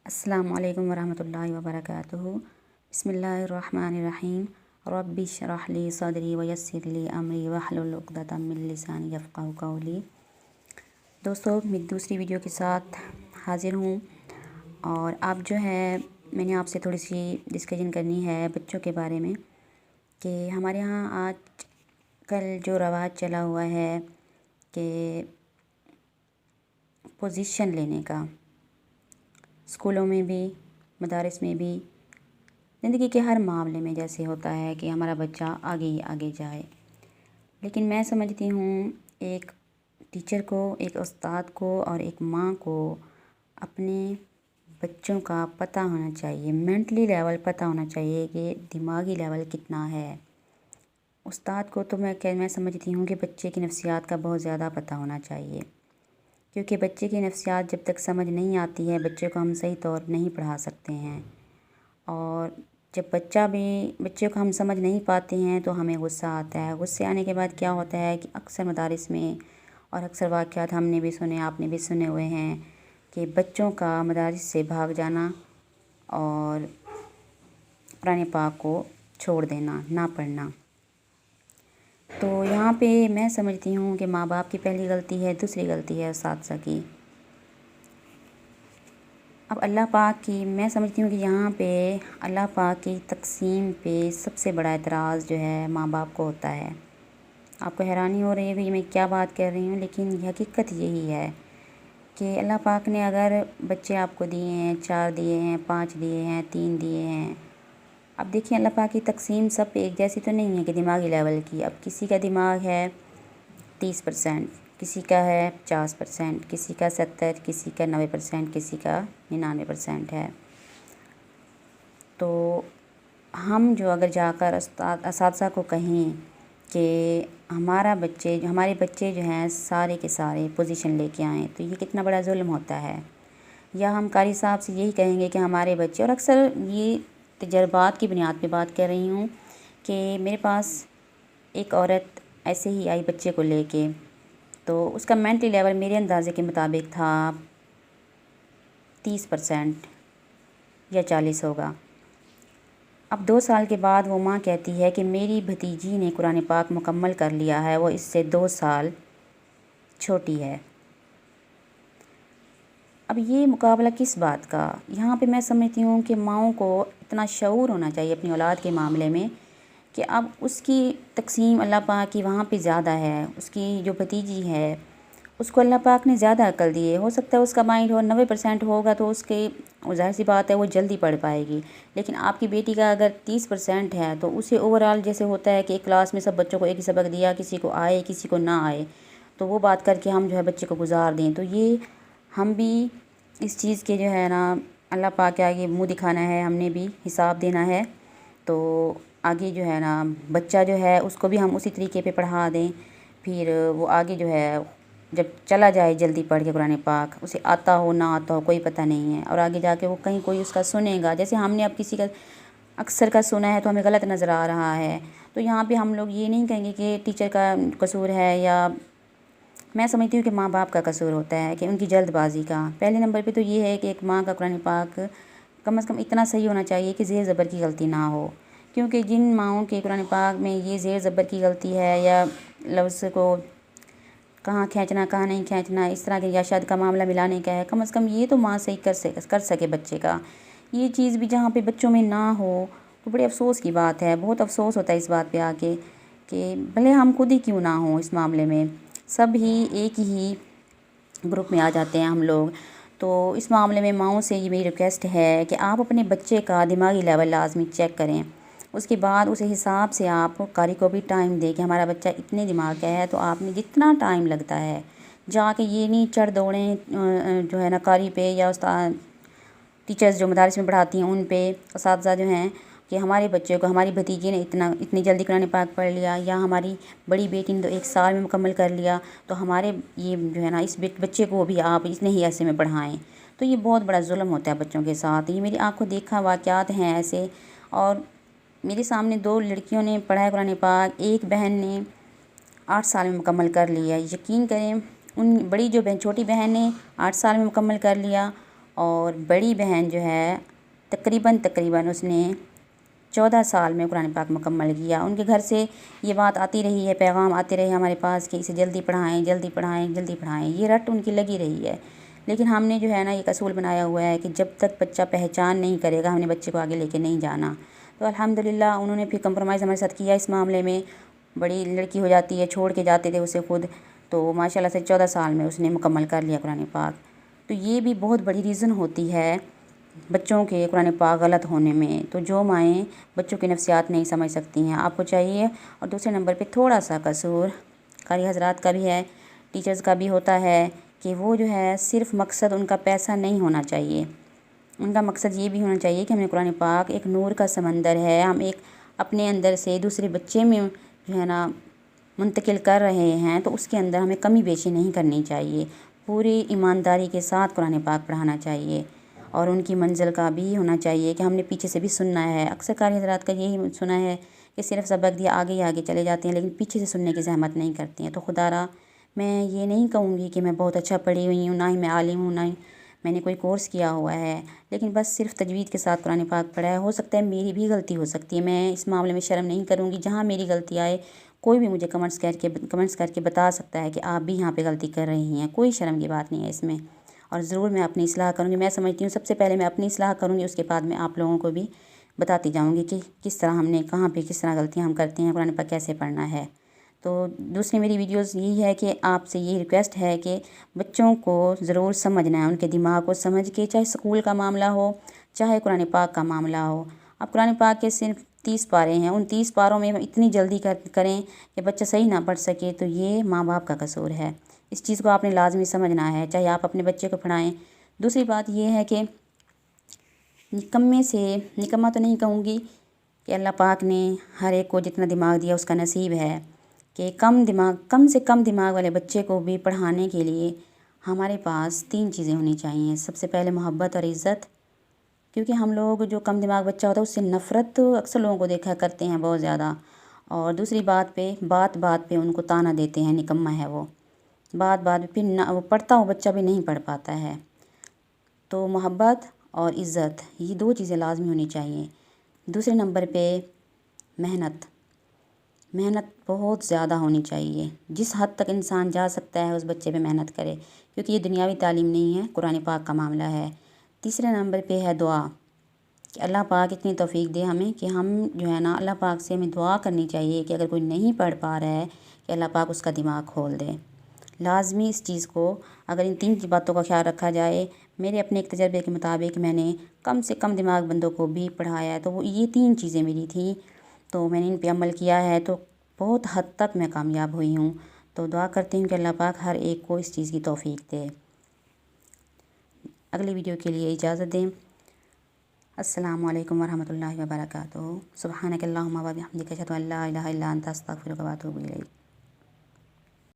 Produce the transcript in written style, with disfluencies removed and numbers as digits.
السلام علیکم ورحمۃ اللہ وبرکاتہ۔ بسم اللہ الرحمن الرحیم۔ رب اشرح لی صدری ویسر لی امری واحلل عقدۃ من لسانی یفقہوا قولی۔ دوستو، میں دوسری ویڈیو کے ساتھ حاضر ہوں، اور اب جو ہے میں نے آپ سے تھوڑی سی ڈسکشن کرنی ہے بچوں کے بارے میں کہ ہمارے یہاں آج کل جو رواج چلا ہوا ہے کہ پوزیشن لینے کا، اسکولوں میں بھی، مدارس میں بھی، زندگی کے ہر معاملے میں جیسے ہوتا ہے کہ ہمارا بچہ آگے ہی آگے جائے، لیکن میں سمجھتی ہوں ایک ٹیچر کو، ایک استاد کو اور ایک ماں کو اپنے بچوں کا پتہ ہونا چاہیے، مینٹلی لیول پتہ ہونا چاہیے کہ دماغی لیول کتنا ہے۔ استاد کو تو میں سمجھتی ہوں کہ بچے کی نفسیات کا بہت زیادہ پتہ ہونا چاہیے، کیونکہ بچے کی نفسیات جب تک سمجھ نہیں آتی ہے بچے کو ہم صحیح طور نہیں پڑھا سکتے ہیں، اور جب بچے کو ہم سمجھ نہیں پاتے ہیں تو ہمیں غصہ آتا ہے۔ غصے آنے کے بعد کیا ہوتا ہے کہ اکثر مدارس میں اور اکثر واقعات ہم نے بھی سنے، آپ نے بھی سنے ہوئے ہیں کہ بچوں کا مدارس سے بھاگ جانا اور قرآن پاک کو چھوڑ دینا، نہ پڑھنا۔ تو یہاں پہ میں سمجھتی ہوں کہ ماں باپ کی پہلی غلطی ہے، دوسری غلطی ہے اساتذہ کی۔ اب اللہ پاک کی، میں سمجھتی ہوں کہ یہاں پہ اللہ پاک کی تقسیم پہ سب سے بڑا اعتراض جو ہے ماں باپ کو ہوتا ہے۔ آپ کو حیرانی ہو رہی ہے کہ میں کیا بات کر رہی ہوں، لیکن حقیقت یہی ہے کہ اللہ پاک نے اگر بچے آپ کو دیے ہیں، 4 دیے ہیں، 5 دیے ہیں، 3 دیے ہیں، اب دیکھیں اللہ پاک کی تقسیم سب پہ ایک جیسی تو نہیں ہے کہ دماغی لیول کی۔ اب کسی کا دماغ ہے 30%، کسی کا ہے 50%، کسی کا 70%، کسی کا 90%، کسی کا 99% ہے۔ تو ہم جو اگر جا کر اساتذہ کو کہیں کہ ہمارے بچے جو ہیں سارے کے سارے پوزیشن لے کے آئیں، تو یہ کتنا بڑا ظلم ہوتا ہے۔ یا ہم قاری صاحب سے یہی کہیں گے کہ ہمارے بچے، اور اکثر یہ تجربات کی بنیاد پہ بات کر رہی ہوں کہ میرے پاس ایک عورت ایسے ہی آئی بچے کو لے کے، تو اس کا مینٹلی لیول میرے اندازے کے مطابق تھا 30% یا 40 ہوگا۔ اب 2 سال کے بعد وہ ماں کہتی ہے کہ میری بھتیجی نے قرآن پاک مکمل کر لیا ہے، وہ اس سے 2 سال چھوٹی ہے۔ اب یہ مقابلہ کس بات کا؟ یہاں پہ میں سمجھتی ہوں کہ ماؤں کو اتنا شعور ہونا چاہیے اپنی اولاد کے معاملے میں کہ اب اس کی تقسیم اللہ پاک کی وہاں پہ زیادہ ہے، اس کی جو بھتیجی ہے اس کو اللہ پاک نے زیادہ عقل دی ہے۔ ہو سکتا ہے اس کا مائنڈ 90% ہوگا تو اس کے ظاہر سی بات ہے وہ جلدی پڑھ پائے گی، لیکن آپ کی بیٹی کا اگر 30% ہے تو اسے اوورآل جیسے ہوتا ہے کہ ایک کلاس میں سب بچوں کو ایک ہی سبق دیا، کسی کو آئے کسی کو نہ آئے، تو وہ بات کر کے ہم جو ہے بچے کو گزار دیں، تو یہ ہم بھی اس چیز کے جو ہے نا اللہ پاک کے آگے منہ دکھانا ہے، ہم نے بھی حساب دینا ہے۔ تو آگے جو ہے نا بچہ جو ہے اس کو بھی ہم اسی طریقے پہ پڑھا دیں، پھر وہ آگے جو ہے جب چلا جائے جلدی پڑھ کے قرآن پاک، اسے آتا ہو نہ آتا ہو کوئی پتہ نہیں ہے، اور آگے جا کے وہ کہیں کوئی اس کا سنے گا، جیسے ہم نے اب کسی کا اکثر کا سنا ہے تو ہمیں غلط نظر آ رہا ہے۔ تو یہاں پہ ہم لوگ یہ نہیں کہیں گے کہ ٹیچر کا قصور ہے، یا میں سمجھتی ہوں کہ ماں باپ کا قصور ہوتا ہے کہ ان کی جلد بازی کا۔ پہلے نمبر پہ تو یہ ہے کہ ایک ماں کا قرآن پاک کم از کم اتنا صحیح ہونا چاہیے کہ زیر زبر کی غلطی نہ ہو، کیونکہ جن ماؤں کے قرآن پاک میں یہ زیر زبر کی غلطی ہے، یا لفظ کو کہاں کھینچنا کہاں نہیں کھینچنا، اس طرح کے، یا شاید کا معاملہ ملانے کا ہے، کم از کم یہ تو ماں صحیح کر سکے بچے کا۔ یہ چیز بھی جہاں پہ بچوں میں نہ ہو تو بڑے افسوس کی بات ہے، بہت افسوس ہوتا ہے اس بات پہ آ کے کہ بھلے ہم خود ہی کیوں نہ ہوں اس معاملے میں، سب ہی ایک ہی گروپ میں آ جاتے ہیں ہم لوگ۔ تو اس معاملے میں ماؤں سے یہ میری ریکویسٹ ہے کہ آپ اپنے بچے کا دماغی لیول لازمی چیک کریں، اس کے بعد اس حساب سے آپ قاری کو بھی ٹائم دیں کہ ہمارا بچہ اتنے دماغ کا ہے، تو آپ نے جتنا ٹائم لگتا ہے جا کے یہ نہیں چڑھ دوڑیں جو ہے نا قاری پہ، یا استاد ٹیچرز جو مدارس میں پڑھاتی ہیں ان پہ، اساتذہ جو ہیں، کہ ہمارے بچے کو، ہماری بھتیجی نے اتنی جلدی قرآن پاک پڑھ لیا، یا ہماری بڑی بیٹی نے تو 1 سال میں مکمل کر لیا، تو ہمارے یہ جو ہے نا اس بچے کو بھی آپ اتنے ہی عرصے میں پڑھائیں۔ تو یہ بہت بڑا ظلم ہوتا ہے بچوں کے ساتھ، یہ میری آنکھوں دیکھا واقعات ہیں ایسے، اور میرے سامنے 2 لڑکیوں نے پڑھا ہے قرآن پاک، ایک بہن نے 8 سال میں مکمل کر لیا، یقین کریں، بڑی جو چھوٹی بہن نے 8 سال میں مکمل کر لیا، اور بڑی بہن جو ہے تقریباً اس نے 14 سال میں قرآن پاک مکمل کیا۔ ان کے گھر سے یہ بات آتی رہی ہے، پیغام آتے رہے ہمارے پاس کہ اسے جلدی پڑھائیں، جلدی پڑھائیں، جلدی پڑھائیں، یہ رٹ ان کی لگی رہی ہے۔ لیکن ہم نے جو ہے نا ایک اصول بنایا ہوا ہے کہ جب تک بچہ پہچان نہیں کرے گا ہم نے بچے کو آگے لے کے نہیں جانا۔ تو الحمدللہ انہوں نے پھر کمپرومائز ہمارے ساتھ کیا اس معاملے میں۔ بڑی لڑکی ہو جاتی ہے، چھوڑ کے جاتے تھے اسے خود، تو ماشاءاللہ سے 14 سال میں اس نے مکمل کر لیا قرآن پاک۔ تو یہ بھی بہت بڑی ریزن ہوتی ہے بچوں کے قرآن پاک غلط ہونے میں۔ تو جو مائیں بچوں کی نفسیات نہیں سمجھ سکتی ہیں، آپ کو چاہیے۔ اور دوسرے نمبر پہ تھوڑا سا قصور قاری حضرات کا بھی ہے، ٹیچرز کا بھی ہوتا ہے کہ وہ جو ہے صرف مقصد ان کا پیسہ نہیں ہونا چاہیے، ان کا مقصد یہ بھی ہونا چاہیے کہ ہمیں قرآن پاک ایک نور کا سمندر ہے، ہم ایک اپنے اندر سے دوسرے بچے میں جو ہے نا منتقل کر رہے ہیں، تو اس کے اندر ہمیں کمی بیشی نہیں کرنی چاہیے، پوری ایمانداری کے ساتھ قرآن پاک پڑھانا چاہیے۔ اور ان کی منزل کا بھی ہونا چاہیے کہ ہم نے پیچھے سے بھی سننا ہے۔ اکثر قاری حضرات کا یہی سنا ہے کہ صرف سبق دیا آگے ہی آگے چلے جاتے ہیں، لیکن پیچھے سے سننے کی زحمت نہیں کرتی ہیں۔ تو خدا را میں یہ نہیں کہوں گی کہ میں بہت اچھا پڑھی ہوئی ہوں، نہ ہی میں عالم ہوں، نہ ہی میں نے کوئی کورس کیا ہوا ہے، لیکن بس صرف تجوید کے ساتھ قرآن پاک پڑھا ہے۔ ہو سکتا ہے میری بھی غلطی ہو سکتی ہے، میں اس معاملے میں شرم نہیں کروں گی۔ جہاں میری غلطی آئے کوئی بھی مجھے کمنٹس کر کے بتا سکتا ہے کہ آپ بھی یہاں پہ غلطی کر رہی ہیں، کوئی شرم کی بات نہیں ہے اس میں۔ اور ضرور میں اپنی اصلاح کروں گی۔ میں سمجھتی ہوں سب سے پہلے میں اپنی اصلاح کروں گی، اس کے بعد میں آپ لوگوں کو بھی بتاتی جاؤں گی کہ کس طرح ہم نے کہاں پہ کس طرح غلطیاں ہم کرتے ہیں، قرآن پاک کیسے پڑھنا ہے۔ تو دوسری میری ویڈیوز یہی ہے کہ آپ سے یہ ریکویسٹ ہے کہ بچوں کو ضرور سمجھنا ہے، ان کے دماغ کو سمجھ کے، چاہے سکول کا معاملہ ہو چاہے قرآن پاک کا معاملہ ہو۔ اب قرآن پاک کے صرف 30 پارے ہیں، ان 30 پاروں میں اتنی جلدی کریں کہ بچہ صحیح نہ پڑھ سکے، تو یہ ماں باپ کا قصور ہے۔ اس چیز کو آپ نے لازمی سمجھنا ہے، چاہے آپ اپنے بچے کو پڑھائیں۔ دوسری بات یہ ہے کہ نکمہ تو نہیں کہوں گی کہ اللہ پاک نے ہر ایک کو جتنا دماغ دیا اس کا نصیب ہے کہ کم سے کم دماغ والے بچے کو بھی پڑھانے کے لیے ہمارے پاس 3 چیزیں ہونی چاہیے۔ سب سے پہلے محبت اور عزت، کیونکہ ہم لوگ جو کم دماغ بچہ ہوتا ہے اس سے نفرت اکثر لوگوں کو دیکھا کرتے ہیں بہت زیادہ۔ اور دوسری بات پہ ان کو طعنہ دیتے ہیں، نکمہ ہے وہ، بات پہ پھر وہ پڑھتا ہو بچہ بھی نہیں پڑھ پاتا ہے۔ تو محبت اور عزت یہ 2 چیزیں لازمی ہونی چاہیے۔ دوسرے نمبر پہ محنت بہت زیادہ ہونی چاہیے، جس حد تک انسان جا سکتا ہے اس بچے پہ محنت کرے، کیونکہ یہ دنیاوی تعلیم نہیں ہے، قرآن پاک کا معاملہ ہے۔ تیسرے نمبر پہ ہے دعا، کہ اللہ پاک اتنی توفیق دے ہمیں کہ ہم جو ہے نا اللہ پاک سے ہمیں دعا کرنی چاہیے کہ اگر کوئی نہیں پڑھ پا رہا ہے کہ اللہ پاک اس کا دماغ کھول دے۔ لازمی اس چیز کو اگر ان 3 باتوں کا خیال رکھا جائے، میرے اپنے ایک تجربے کے مطابق میں نے کم سے کم دماغ بندوں کو بھی پڑھایا ہے، تو وہ یہ 3 چیزیں میری تھیں، تو میں نے ان پہ عمل کیا ہے، تو بہت حد تک میں کامیاب ہوئی ہوں۔ تو دعا کرتی ہوں کہ اللہ پاک ہر ایک کو اس چیز کی توفیق دے۔ اگلی ویڈیو کے لیے اجازت دیں۔ السلام علیکم ورحمۃ اللہ وبرکاتہ۔ سبحانک اللہم و بحمدک، اشہد ان لا الہ الا انت، استغفرک و اتوب الیک۔